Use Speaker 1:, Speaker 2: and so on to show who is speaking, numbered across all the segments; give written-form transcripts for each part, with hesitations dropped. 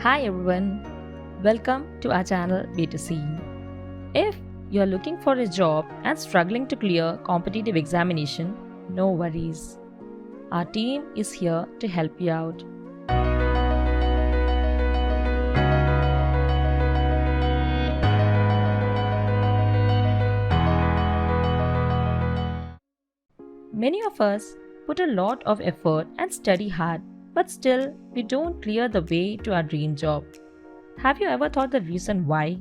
Speaker 1: Hi everyone, welcome to our channel B2C. If you're looking for a job and struggling to clear competitive examination, no worries. Our team is here to help you out. Many of us put a lot of effort and study hard, but still we don't clear the way to our dream job. Have you ever thought the reason why?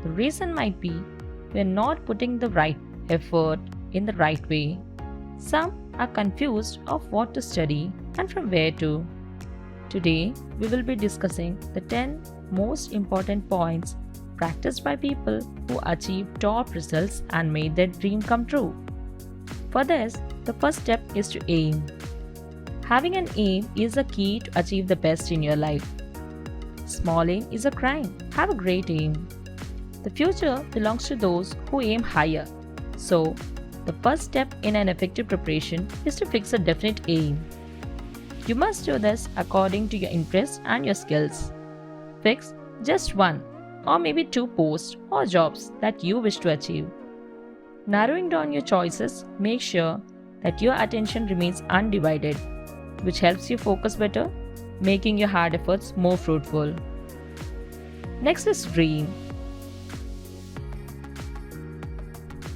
Speaker 1: The reason might be we're not putting the right effort in the right way. Some are confused of what to study and from where to. Today, we will be discussing the 10 most important points practiced by people who achieved top results and made their dream come true. For this, the first step is to aim. Having an aim is the key to achieve the best in your life. Small aim is a crime. Have a great aim. The future belongs to those who aim higher. So, the first step in an effective preparation is to fix a definite aim. You must do this according to your interests and your skills. Fix just one or maybe two posts or jobs that you wish to achieve. Narrowing down your choices makes sure that your attention remains undivided, which helps you focus better, making your hard efforts more fruitful. Next is dream.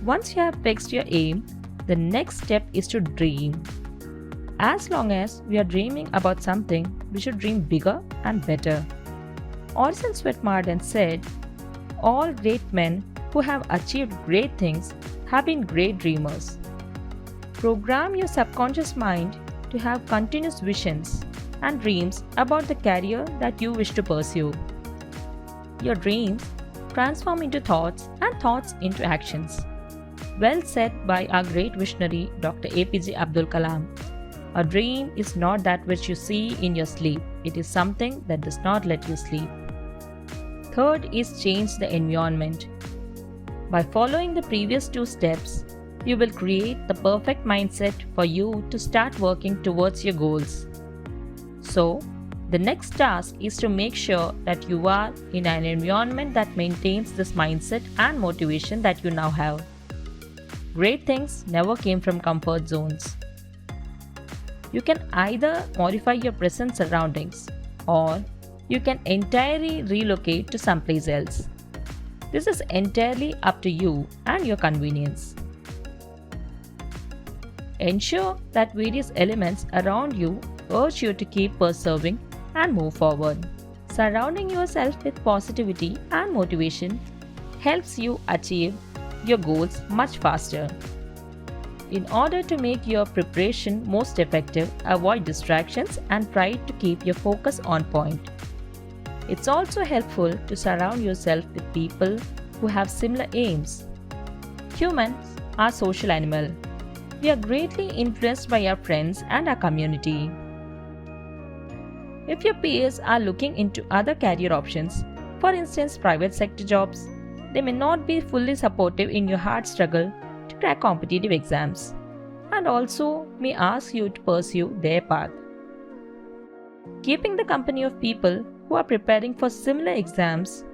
Speaker 1: Once you have fixed your aim, the next step is to dream. As long as we are dreaming about something, we should dream bigger and better. Orson Swett Marden said, "All great men who have achieved great things have been great dreamers." Program your subconscious mind to have continuous visions and dreams about the career that you wish to pursue. Your dreams transform into thoughts and thoughts into actions. Well said by our great visionary Dr. APJ Abdul Kalam. A dream is not that which you see in your sleep, it is something that does not let you sleep. Third is change the environment. By following the previous two steps, you will create the perfect mindset for you to start working towards your goals. So, the next task is to make sure that you are in an environment that maintains this mindset and motivation that you now have. Great things never came from comfort zones. You can either modify your present surroundings or you can entirely relocate to someplace else. This is entirely up to you and your convenience. Ensure that various elements around you urge you to keep persevering and move forward. Surrounding yourself with positivity and motivation helps you achieve your goals much faster. In order to make your preparation most effective, avoid distractions and try to keep your focus on point. It's also helpful to surround yourself with people who have similar aims. Humans are social animals. We are greatly influenced by our friends and our community. If your peers are looking into other career options, for instance private sector jobs, they may not be fully supportive in your hard struggle to crack competitive exams and also may ask you to pursue their path. Keeping the company of people who are preparing for similar exams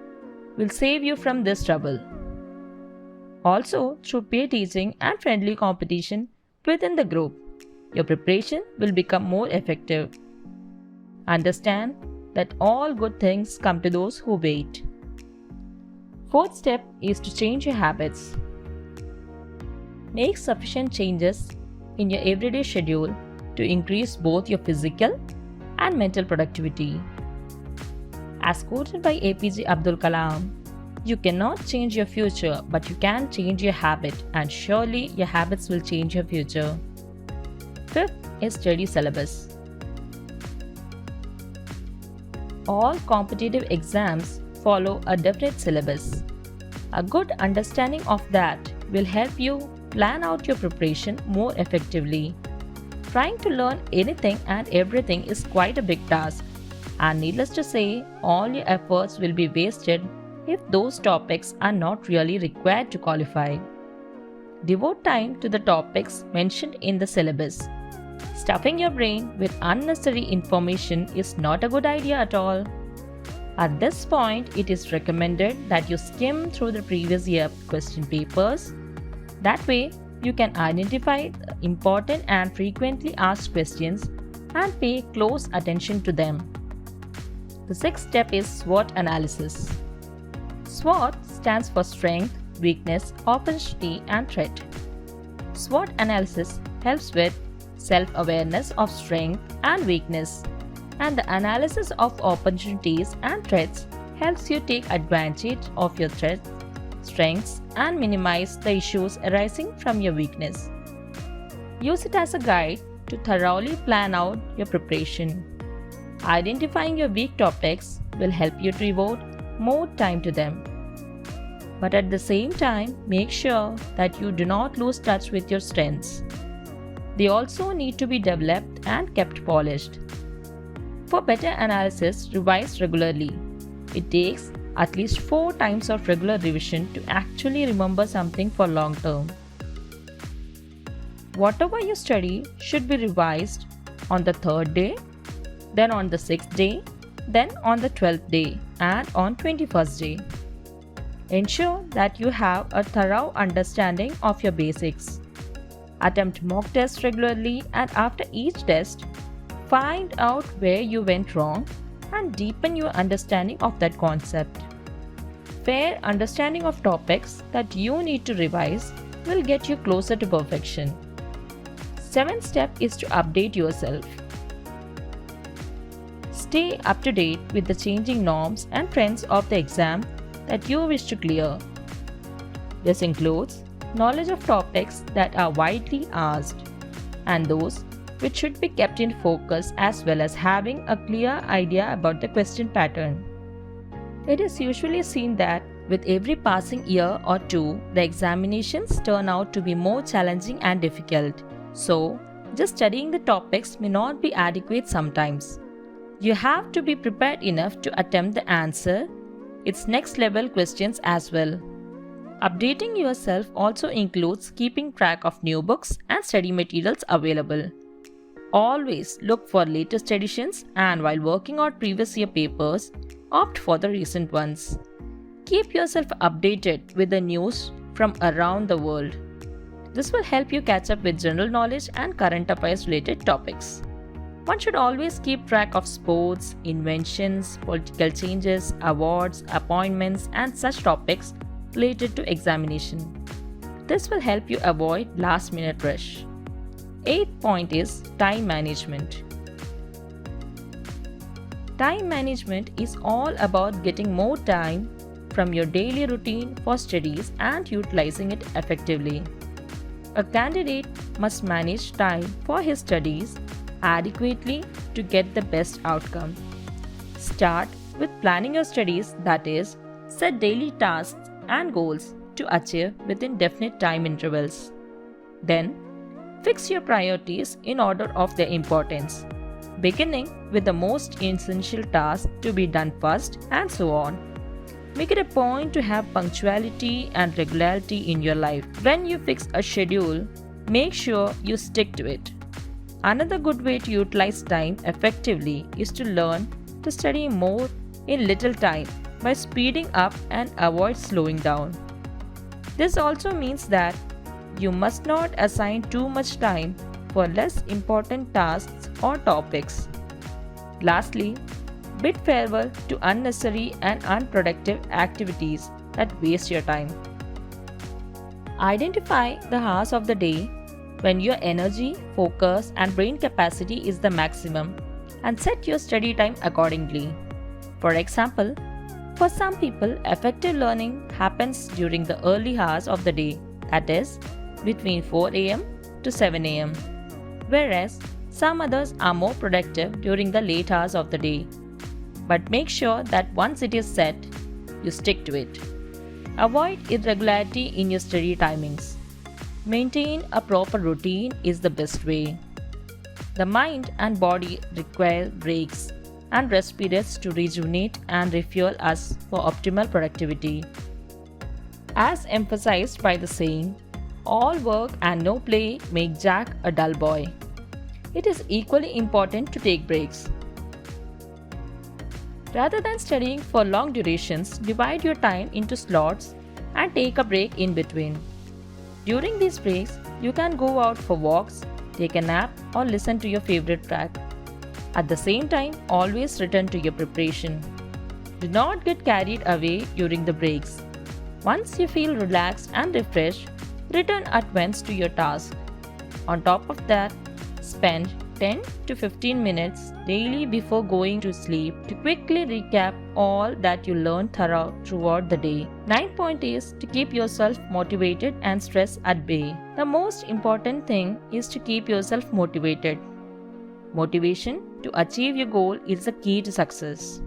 Speaker 1: will save you from this trouble. Also, through peer teaching and friendly competition within the group, your preparation will become more effective. Understand that all good things come to those who wait. Fourth step is to change your habits. Make sufficient changes in your everyday schedule to increase both your physical and mental productivity. As quoted by APJ Abdul Kalam, you cannot change your future, but you can change your habit, and surely your habits will change your future. Fifth is study syllabus. All competitive exams follow a definite syllabus. A good understanding of that will help you plan out your preparation more effectively. Trying to learn anything and everything is quite a big task, and needless to say, all your efforts will be wasted if those topics are not really required to qualify. Devote time to the topics mentioned in the syllabus. Stuffing your brain with unnecessary information is not a good idea at all. At this point, it is recommended that you skim through the previous year question papers. That way, you can identify the important and frequently asked questions and pay close attention to them. The sixth step is SWOT analysis. SWOT stands for strength, weakness, opportunity, and threat. SWOT analysis helps with self-awareness of strength and weakness, and the analysis of opportunities and threats helps you take advantage of your strengths and minimize the issues arising from your weakness. Use it as a guide to thoroughly plan out your preparation. Identifying your weak topics will help you to devote more time to them. But at the same time, make sure that you do not lose touch with your strengths. They also need to be developed and kept polished. For better analysis, revise regularly. It takes at least 4 times of regular revision to actually remember something for long term. Whatever you study should be revised on the 3rd day, then on the 6th day, then on the 12th day, and on 21st day. Ensure that you have a thorough understanding of your basics. Attempt mock tests regularly, and after each test, find out where you went wrong and deepen your understanding of that concept. Fair understanding of topics that you need to revise will get you closer to perfection. 7th step is to update yourself. Stay up to date with the changing norms and trends of the exam that you wish to clear. This includes knowledge of topics that are widely asked and those which should be kept in focus, as well as having a clear idea about the question pattern. It is usually seen that with every passing year or two, the examinations turn out to be more challenging and difficult. So, just studying the topics may not be adequate sometimes. You have to be prepared enough to attempt the answer its next level questions as well. Updating yourself also includes keeping track of new books and study materials available. Always look for latest editions, and while working on previous year papers, opt for the recent ones. Keep yourself updated with the news from around the world. This will help you catch up with general knowledge and current affairs related topics. One should always keep track of sports, inventions, political changes, awards, appointments, and such topics related to examination. This will help you avoid last-minute rush. 8th point is time management. Time management is all about getting more time from your daily routine for studies and utilizing it effectively. A candidate must manage time for his studies adequately to get the best outcome. Start with planning your studies, that is, set daily tasks and goals to achieve within definite time intervals. Then, fix your priorities in order of their importance, beginning with the most essential task to be done first, and so on. Make it a point to have punctuality and regularity in your life. When you fix a schedule, make sure you stick to it. Another good way to utilize time effectively is to learn to study more in little time by speeding up and avoid slowing down. This also means that you must not assign too much time for less important tasks or topics. Lastly, bid farewell to unnecessary and unproductive activities that waste your time. Identify the hours of the day when your energy, focus, and brain capacity is the maximum and set your study time accordingly. For example, for some people, effective learning happens during the early hours of the day, that is, between 4 am to 7 am, whereas some others are more productive during the late hours of the day. But make sure that once it is set, you stick to it. Avoid irregularity in your study timings. Maintain a proper routine is the best way. The mind and body require breaks and rest periods to rejuvenate and refuel us for optimal productivity. As emphasized by the saying, all work and no play make Jack a dull boy. It is equally important to take breaks. Rather than studying for long durations, divide your time into slots and take a break in between. During these breaks, you can go out for walks, take a nap, or listen to your favorite track. At the same time, always return to your preparation. Do not get carried away during the breaks. Once you feel relaxed and refreshed, return at once to your task. On top of that, spend 10 to 15 minutes daily before going to sleep to quickly recap all that you learned throughout the day. Ninth point is to keep yourself motivated and stress at bay. The most important thing is to keep yourself motivated. Motivation to achieve your goal is the key to success.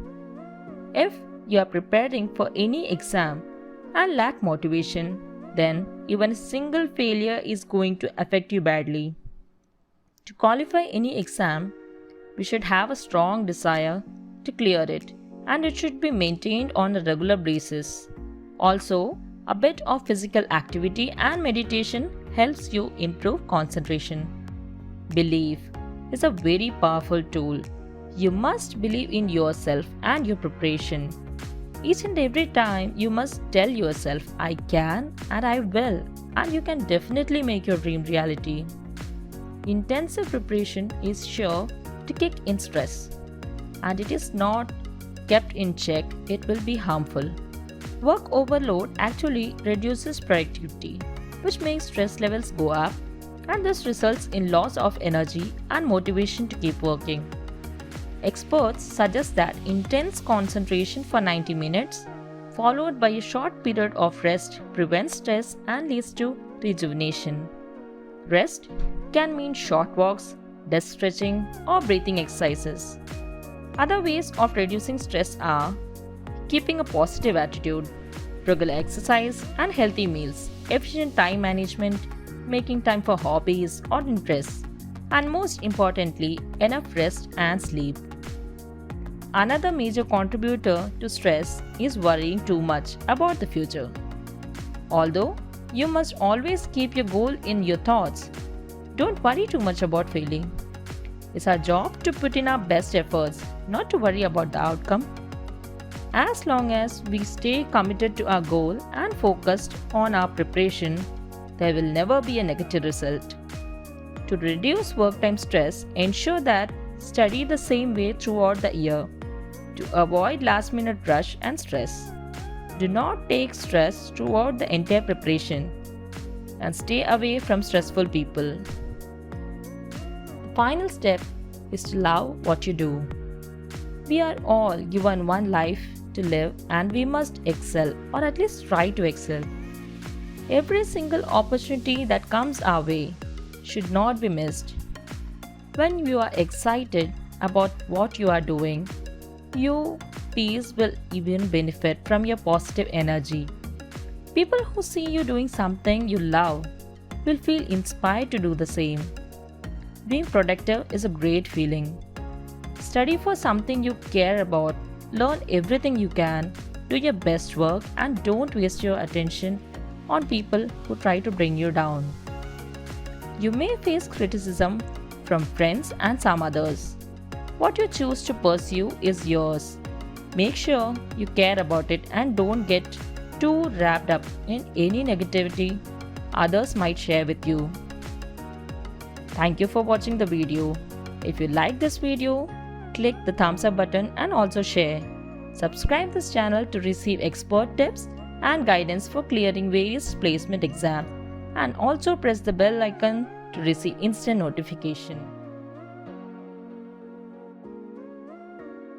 Speaker 1: If you are preparing for any exam and lack motivation, then even a single failure is going to affect you badly. To qualify any exam, we should have a strong desire to clear it, and it should be maintained on a regular basis. Also, a bit of physical activity and meditation helps you improve concentration. Belief is a very powerful tool. You must believe in yourself and your preparation. Each and every time you must tell yourself, I can and I will, and you can definitely make your dream reality. Intensive preparation is sure to kick in stress, and it is not kept in check, it will be harmful. Work overload actually reduces productivity, which makes stress levels go up, and this results in loss of energy and motivation to keep working. Experts suggest that intense concentration for 90 minutes, followed by a short period of rest, prevents stress and leads to rejuvenation. Rest can mean short walks, desk stretching, or breathing exercises. Other ways of reducing stress are keeping a positive attitude, regular exercise, and healthy meals, efficient time management, making time for hobbies or interests, and most importantly, enough rest and sleep. Another major contributor to stress is worrying too much about the future. Although you must always keep your goal in your thoughts, don't worry too much about failing. It's our job to put in our best efforts, not to worry about the outcome. As long as we stay committed to our goal and focused on our preparation, there will never be a negative result. To reduce work time stress, ensure that study the same way throughout the year to avoid last-minute rush and stress. Do not take stress throughout the entire preparation and stay away from stressful people. The final step is to love what you do. We are all given one life to live and we must excel, or at least try to excel. Every single opportunity that comes our way should not be missed. When you are excited about what you are doing, your peers will even benefit from your positive energy. People who see you doing something you love will feel inspired to do the same. Being productive is a great feeling. Study for something you care about, learn everything you can, do your best work, and don't waste your attention on people who try to bring you down. You may face criticism from friends and some others. What you choose to pursue is yours. Make sure you care about it and don't get too wrapped up in any negativity others might share with you. Thank you for watching the video. If you like this video, click the thumbs up button and also share. Subscribe this channel to receive expert tips and guidance for clearing various placement exams, and also press the bell icon to receive instant notification.